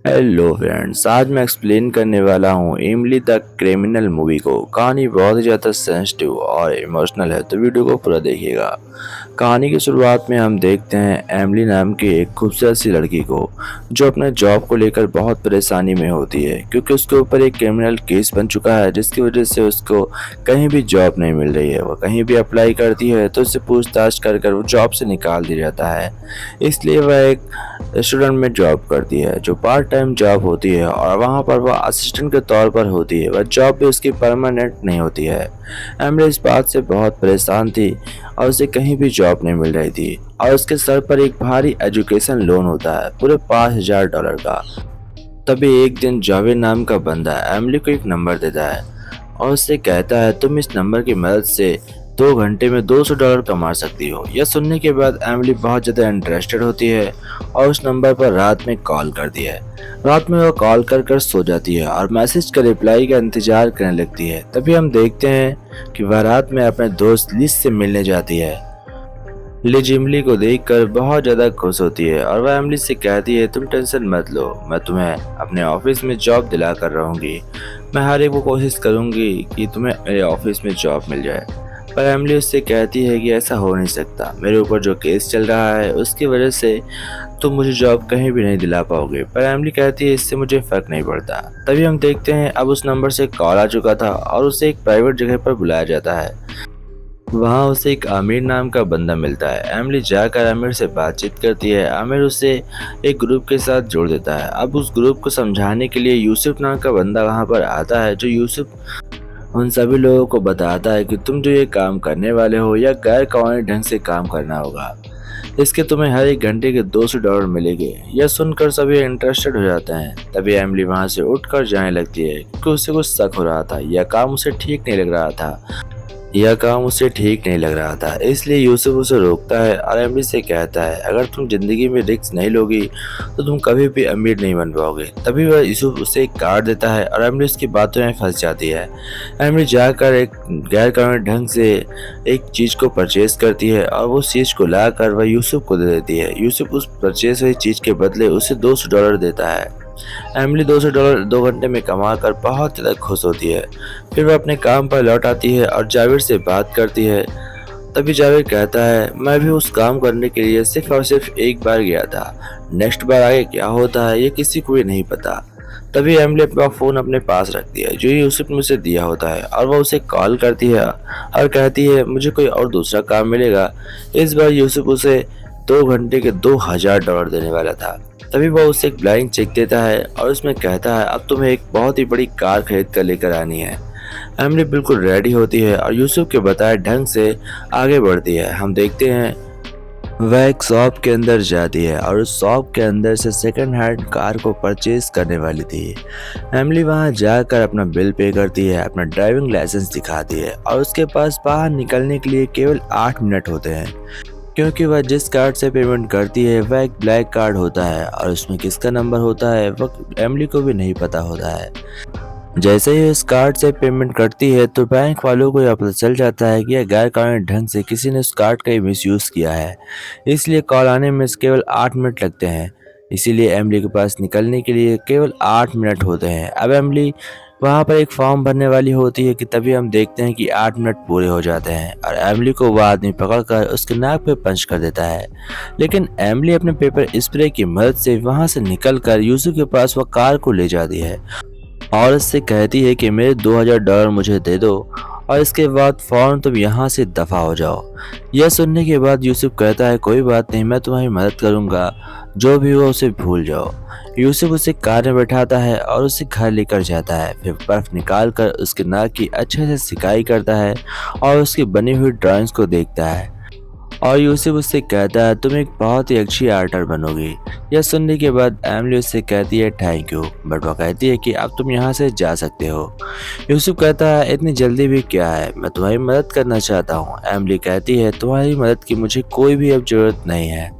Hello friends, आज मैं explain करने वाला हूँ एमिली द क्रिमिनल मूवी को। कहानी बहुत ही ज़्यादा सेंसिटिव और इमोशनल है, तो वीडियो को पूरा देखिएगा। कहानी की शुरुआत में हम देखते हैं एमिली नाम की एक खूबसूरत सी लड़की को, जो अपने जॉब को लेकर बहुत परेशानी में होती है, क्योंकि उसके ऊपर एक क्रिमिनल केस बन चुका है, जिसकी वजह से उसको कहीं भी जॉब नहीं मिल रही है। वो कहीं भी अप्लाई करती है तो उससे पूछताछ कर कर वो जॉब से निकाल दिया जाता है। इसलिए वह एक रेस्टोरेंट में जॉब करती है, जो पार्ट टाइम जॉब होती है, और वहाँ पर वह असिस्टेंट के तौर पर होती है। वह जॉब भी उसकी परमानेंट नहीं होती है। एमिली इस बात से बहुत परेशान थी और उसे कहीं भी जॉब नहीं मिल रही थी, और उसके सर पर एक भारी एजुकेशन लोन होता है, पूरे $5000 का। तभी एक दिन जावेद नाम का बंदा एमिली को एक नंबर देता है और उससे कहता है, तुम इस नंबर की मदद से 2 घंटे में $200 कमा सकती हो। यह सुनने के बाद एमिली बहुत ज़्यादा इंटरेस्टेड होती है और उस नंबर पर रात में कॉल करती है। रात में वह कॉल कर कर सो जाती है और मैसेज का रिप्लाई का इंतजार करने लगती है। तभी हम देखते हैं कि वह रात में अपने दोस्त लिज से मिलने जाती है। लिज इमली को देखकर बहुत ज़्यादा खुश होती है और वह एमिली से कहती है, तुम टेंशन मत लो, मैं तुम्हें अपने ऑफिस में जॉब दिला कर रहूँगी। मैं हर एक को कोशिश करूँगी कि तुम्हें मेरे ऑफिस में जॉब मिल जाए। पर एमिली उससे कहती है कि ऐसा हो नहीं सकता, मेरे ऊपर जो केस चल रहा है उसकी वजह से तुम मुझे जॉब कहीं भी नहीं दिला पाओगे। पर एमिली कहती है, इससे मुझे फ़र्क नहीं पड़ता। तभी हम देखते हैं अब उस नंबर से कॉल आ चुका था और उसे एक प्राइवेट जगह पर बुलाया जाता है। वहाँ उसे एक आमिर नाम का बंदा मिलता है। एमिली जाकर आमिर से बातचीत करती है। आमिर उसे एक ग्रुप के साथ जोड़ देता है। अब उस ग्रुप को समझाने के लिए यूसुफ नाम का बंदा वहाँ पर आता है, जो यूसुफ उन सभी लोगों को बताता है कि तुम जो ये काम करने वाले हो या गैर कानूनी ढंग से काम करना होगा। इसके तुम्हें हर एक घंटे के $200 मिलेंगे। यह सुनकर सभी इंटरेस्टेड हो जाते हैं। तभी एमिली वहाँ से उठकर जाने लगती है, क्योंकि उसे कुछ शक हो रहा था। इसलिए यूसुफ उसे रोकता है और एमिली से कहता है, अगर तुम जिंदगी में रिस्क नहीं लोगी तो तुम कभी भी अमीर नहीं बन पाओगे। तभी वह यूसुफ उसे एक कार्ड देता है और एमिली उसकी बातों में फंस जाती है। एमिली जाकर एक गैर कानूनी ढंग से एक चीज को परचेज करती है और वो चीज को लाकर वह यूसुफ को दे देती है। यूसुफ उस परचेज हुई चीज के बदले उसे $200 देता है। एमिली $200 2 घंटे में कमा कर बहुत ज़्यादा खुश होती है। फिर वह अपने काम पर लौट आती है और जावेद से बात करती है। तभी जावेद कहता है, मैं भी उस काम करने के लिए सिर्फ और सिर्फ एक बार गया था। नेक्स्ट बार आगे क्या होता है ये किसी को भी नहीं पता। तभी एमिली अपना फ़ोन अपने पास रखती है, जो यूसुफ ने उसे दिया होता है, और वह उसे कॉल करती है और कहती है, मुझे कोई और दूसरा काम मिलेगा। इस बार यूसुफ उसे 2 घंटे के $2000 देने वाला था। तभी वह उसे एक ब्लाइंक चेक देता है और उसमें कहता है, अब तुम्हें एक बहुत ही बड़ी कार खरीद कर लेकर आनी है। एमिली बिल्कुल रेडी होती है और यूसुफ के बताए ढंग से आगे बढ़ती है। हम देखते हैं वह एक शॉप के अंदर जाती है और उस शॉप के अंदर से सेकंड हैंड कार को परचेज करने वाली थी। एमिली वहां जाकर अपना बिल पे करती है, अपना ड्राइविंग लाइसेंस दिखाती है और उसके पास बाहर निकलने के लिए केवल 8 मिनट होते हैं, क्योंकि वह जिस कार्ड से पेमेंट करती है वह एक ब्लैक कार्ड होता है और उसमें किसका नंबर होता है वह एमिली को भी नहीं पता होता है। जैसे ही इस कार्ड से पेमेंट करती है तो बैंक वालों को यह पता चल जाता है कि यह गैर कानूनी ढंग से किसी ने उस कार्ड का मिसयूज़ किया है। इसलिए कॉल आने में केवल 8 मिनट लगते हैं। इसीलिए एमिली के पास निकलने के लिए केवल 8 मिनट होते हैं। अब एमिली वहाँ पर एक फॉर्म भरने वाली होती है कि तभी हम देखते हैं कि 8 मिनट पूरे हो जाते हैं और एमिली को वह आदमी पकड़कर उसके नाक पे पंच कर देता है। लेकिन एमिली अपने पेपर स्प्रे की मदद से वहाँ से निकलकर यूसुफ के पास वह कार को ले जाती है और उससे कहती है कि मेरे $2000 मुझे दे दो और इसके बाद फौरन तुम यहाँ से दफा हो जाओ। यह सुनने के बाद यूसुफ कहता है, कोई बात नहीं, मैं तुम्हारी मदद करूँगा, जो भी हो उसे भूल जाओ। यूसुफ उसे कार में बैठाता है और उसे घर लेकर जाता है। फिर बर्फ निकाल कर उसके नाक की अच्छे से सिकाई करता है और उसकी बनी हुई ड्राइंग्स को देखता है और यूसुफ उससे कहता है, तुम एक बहुत ही अच्छी आर्टर बनोगी। यह सुनने के बाद एमिली उससे कहती है, थैंक यू, बट वह कहती है कि अब तुम यहाँ से जा सकते हो। यूसुफ कहता है, इतनी जल्दी भी क्या है, मैं तुम्हारी मदद करना चाहता हूँ। एमिली कहती है, तुम्हारी मदद की मुझे कोई भी अब जरूरत नहीं है।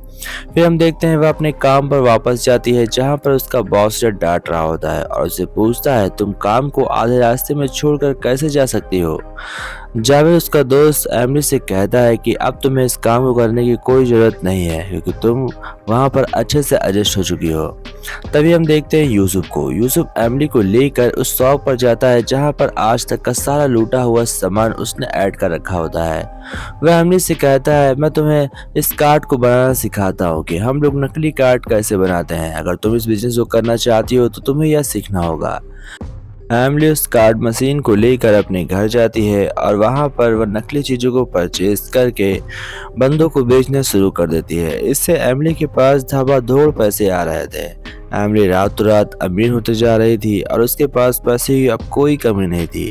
फिर हम देखते हैं वह अपने काम पर वापस जाती है, जहाँ पर उसका बॉस उसे डांट रहा होता है और उसे पूछता है, तुम काम को आधे रास्ते में छोड़कर कैसे जा सकती हो। जावेद उसका दोस्त एमिली से कहता है कि अब तुम्हें इस काम को करने की कोई ज़रूरत नहीं है क्योंकि तुम वहाँ पर अच्छे से एडजस्ट हो चुकी हो। तभी हम देखते हैं यूसुफ को। यूसुफ एमिली को लेकर उस शॉप पर जाता है जहाँ पर आज तक का सारा लूटा हुआ सामान उसने ऐड कर रखा होता है। वह एमिली से कहता है, मैं तुम्हें इस कार्ड को बनाना सिखाता हूँ कि हम लोग नकली कार्ड कैसे बनाते हैं। अगर तुम इस बिजनेस को करना चाहती हो तो तुम्हें यह सीखना होगा। एमिली उस कार्ड मशीन को लेकर अपने घर जाती है और वहां पर वह नकली चीजों को परचेज करके बंदों को बेचना शुरू कर देती है। इससे एमिली के पास धड़ाधड़ पैसे आ रहे थे। एमिली रातों रात अमीर होते जा रही थी और उसके पास पैसे की अब कोई कमी नहीं थी।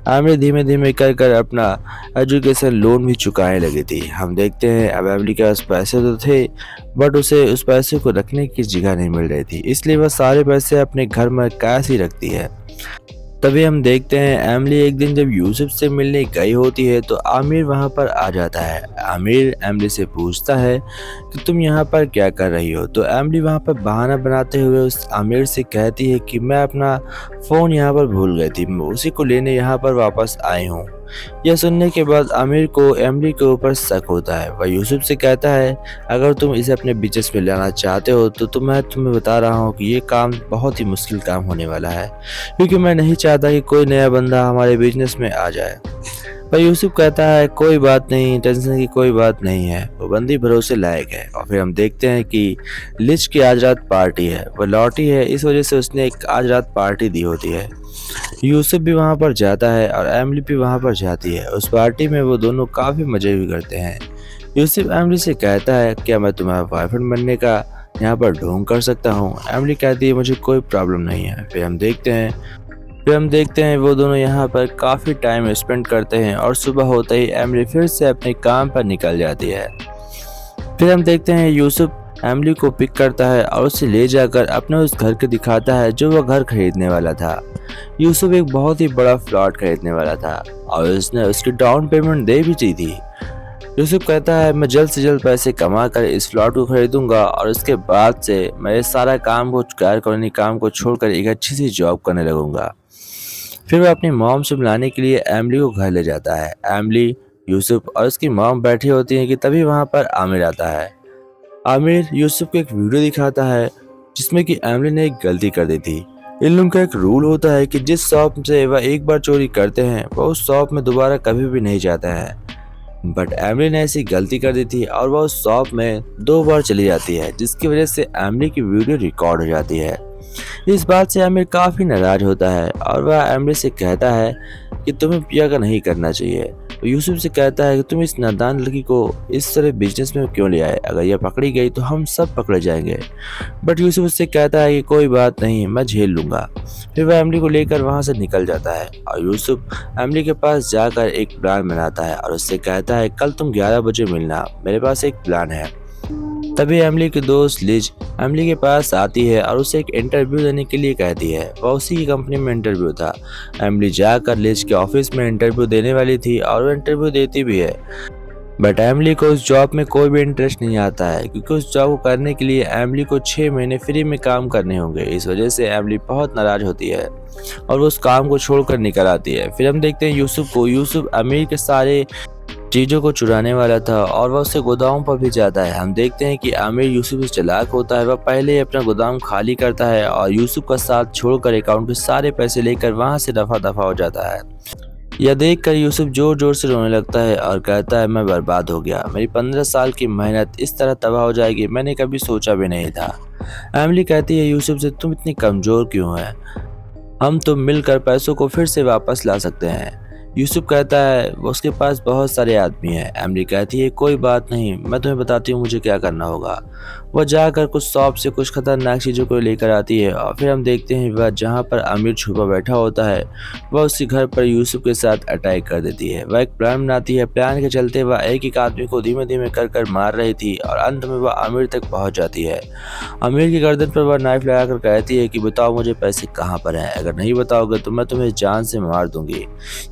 एमिली धीमे धीमे कर कर अपना एजुकेशन लोन भी चुकाने लगी थी। हम देखते हैं अब एमिली के पास पैसे तो थे बट उसे उस पैसे को रखने की जगह नहीं मिल रही थी, इसलिए वह सारे पैसे अपने घर में कैश ही रखती है। तभी हम देखते हैं एमिली एक दिन जब यूसुफ से मिलने गई होती है तो आमिर वहां पर आ जाता है। आमिर एमिली से पूछता है कि तुम यहाँ पर क्या कर रही हो, तो एमिली वहां पर बहाना बनाते हुए उस आमिर से कहती है कि मैं अपना फ़ोन यहाँ पर भूल गई थी, मैं उसी को लेने यहाँ पर वापस आई हूँ। यह सुनने के बाद आमिर को एमिली के ऊपर शक होता है। वह यूसुफ से कहता है, अगर तुम इसे अपने बिजनेस में लाना चाहते हो तो मैं तुम्हें बता रहा हूँ कि ये काम बहुत ही मुश्किल काम होने वाला है क्योंकि मैं नहीं चाहता कि कोई नया बंदा हमारे बिजनेस में आ जाए। पर यूसुफ कहता है, कोई बात नहीं, टेंशन की कोई बात नहीं है, वो बंदी भरोसे लायक है। और फिर हम देखते हैं कि लिज की आज रात पार्टी है, वो लौटी है, इस वजह से उसने एक आज रात पार्टी दी होती है। यूसुफ भी वहां पर जाता है और एमिली भी वहां पर जाती है। उस पार्टी में वो दोनों काफी मजे भी करते हैं। यूसुफ एमिली से कहता है, क्या मैं तुम्हारा बॉयफ्रेंड बनने का यहाँ पर ढोंग कर सकता हूँ। एमिली कहती है, मुझे कोई प्रॉब्लम नहीं है। फिर हम देखते हैं वो दोनों यहाँ पर काफ़ी टाइम स्पेंड करते हैं और सुबह होते ही एमिली फिर से अपने काम पर निकल जाती है। फिर हम देखते हैं यूसुफ एमिली को पिक करता है और उसे ले जाकर अपने उस घर को दिखाता है जो वह घर खरीदने वाला था। यूसुफ एक बहुत ही बड़ा प्लॉट खरीदने वाला था और उसने उसकी डाउन पेमेंट दे भी दी थी। यूसुफ कहता है, मैं जल्द से जल्द पैसे कमा कर इस प्लॉट को खरीदूंगा और उसके बाद से मैं इस सारा काम को छोड़कर एक अच्छी सी जॉब करने लगूंगा। फिर वह अपनी मॉम से मिलाने के लिए एमिली को घर ले जाता है। एमिली, यूसुफ और उसकी मॉम बैठी होती हैं कि तभी वहां पर आमिर आता है। आमिर यूसुफ को एक वीडियो दिखाता है जिसमें कि एमिली ने एक गलती कर दी थी। इन लोगों का एक रूल होता है कि जिस शॉप से वह एक बार चोरी करते हैं वह उस शॉप में दोबारा कभी भी नहीं जाता है। बट एमिली ने ऐसी गलती कर दी थी और वह उस शॉप में 2 बार चली जाती है, जिसकी वजह से एमिली की वीडियो रिकॉर्ड हो जाती है। इस बात से आमिर काफ़ी नाराज होता है और वह एमिली से कहता है कि तुम्हें पिया का नहीं करना चाहिए। तो यूसुफ से कहता है कि तुम इस नादान लड़की को इस तरह बिजनेस में क्यों ले आए, अगर यह पकड़ी गई तो हम सब पकड़े जाएंगे। बट यूसुफ उससे कहता है कि कोई बात नहीं, मैं झेल लूँगा। फिर वह एमिली को लेकर वहाँ से निकल जाता है और यूसुफ एमिली के पास जाकर एक प्लान बनाता है और उससे कहता है, कल तुम 11 बजे मिलना, मेरे पास एक प्लान है। तभी एमिली की दोस्त लिज एमिली के पास आती है और उसे एक इंटरव्यू देने के लिए कहती है। वह उसी की कंपनी में इंटरव्यू था। एमिली जाकर लिज के ऑफिस में इंटरव्यू देने वाली थी और वह इंटरव्यू देती भी है। बट एमिली को उस जॉब में कोई भी इंटरेस्ट नहीं आता है क्योंकि उस जॉब को करने के लिए एमिली को 6 महीने फ्री में काम करने होंगे। इस वजह से एमिली बहुत नाराज होती है और वो उस काम को छोड़कर निकल आती है। फिर हम देखते हैं यूसुफ को। यूसुफ अमीर के सारे चीज़ों को चुराने वाला था और वह उससे गोदाम पर भी जाता है। हम देखते हैं कि आमिर यूसुफ से चालाक होता है। वह पहले ही अपना गोदाम खाली करता है और यूसुफ का साथ छोड़कर अकाउंट के सारे पैसे लेकर वहां से दफा दफा हो जाता है। यह देखकर यूसुफ जोर जोर से रोने लगता है और कहता है, मैं बर्बाद हो गया, मेरी 15 साल की मेहनत इस तरह तबाह हो जाएगी, मैंने कभी सोचा भी नहीं था। एमिली कहती है यूसुफ से, तुम इतनी कमज़ोर क्यों है, हम तुम मिलकर पैसों को फिर से वापस ला सकते हैं। यूसुफ कहता है उसके पास बहुत सारे आदमी हैं। एमिली कहती है, कोई बात नहीं, मैं तुम्हें बताती हूँ मुझे क्या करना होगा। वह जाकर कुछ शॉप से कुछ खतरनाक चीज़ों को लेकर आती है और फिर हम देखते हैं वह जहाँ पर आमिर छुपा बैठा होता है वह उसी घर पर यूसुफ के साथ अटैक कर देती है। वह एक प्लान बनाती है। प्लान के चलते वह एक एक आदमी को धीमे धीमे कर मार रही थी और अंत में वह आमिर तक पहुँच जाती है। आमिर की गर्दन पर वह नाइफ लगाकर कहती है कि बताओ मुझे पैसे कहाँ पर हैं, अगर नहीं बताओगे तो मैं तुम्हें जान से मार दूंगी।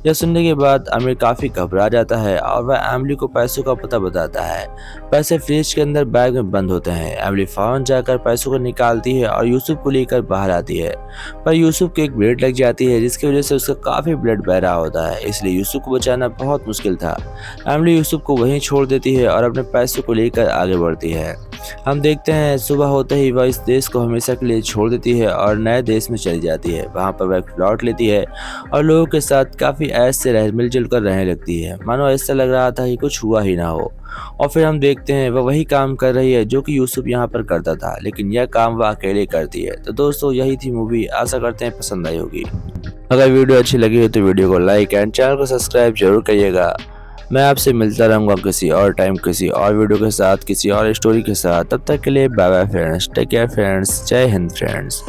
यह सुनने के बाद आमिर काफ़ी घबरा जाता है और वह एमिली को पैसों का पता बताता है। पैसे फ्रिज के अंदर बैग में बंद होते हैं। एमिली फौरन जाकर पैसों को निकालती है और यूसुफ को लेकर बाहर आती है, पर यूसुफ को एक ब्लेड लग जाती है जिसकी वजह से उसका काफ़ी ब्लड बह रहा होता है, इसलिए यूसुफ को बचाना बहुत मुश्किल था। एमिली यूसुफ को वहीं छोड़ देती है और अपने पैसों को लेकर आगे बढ़ती है। हम देखते हैं सुबह होते ही वह इस देश को हमेशा के लिए छोड़ देती है और नए देश में चली जाती है। वहाँ पर वह एक प्लॉट लेती है और लोगों के साथ काफ़ी ऐश से मिलजुल कर रहने लगती है, मानो ऐसा लग रहा था कि कुछ हुआ ही ना हो। और फिर हम देखते हैं वह वही काम कर रही है जो कि यूसुफ यहाँ पर करता था, लेकिन यह काम वह अकेले करती है। तो दोस्तों यही थी मूवी, आशा करते हैं पसंद आई होगी। अगर वीडियो अच्छी लगी हो तो वीडियो को लाइक एंड चैनल को सब्सक्राइब जरूर करिएगा। मैं आपसे मिलता रहूँगा किसी और टाइम, किसी और वीडियो के साथ, किसी और स्टोरी के साथ। तब तक के लिए bye bye friends, take care friends, जय हिंद फ्रेंड्स।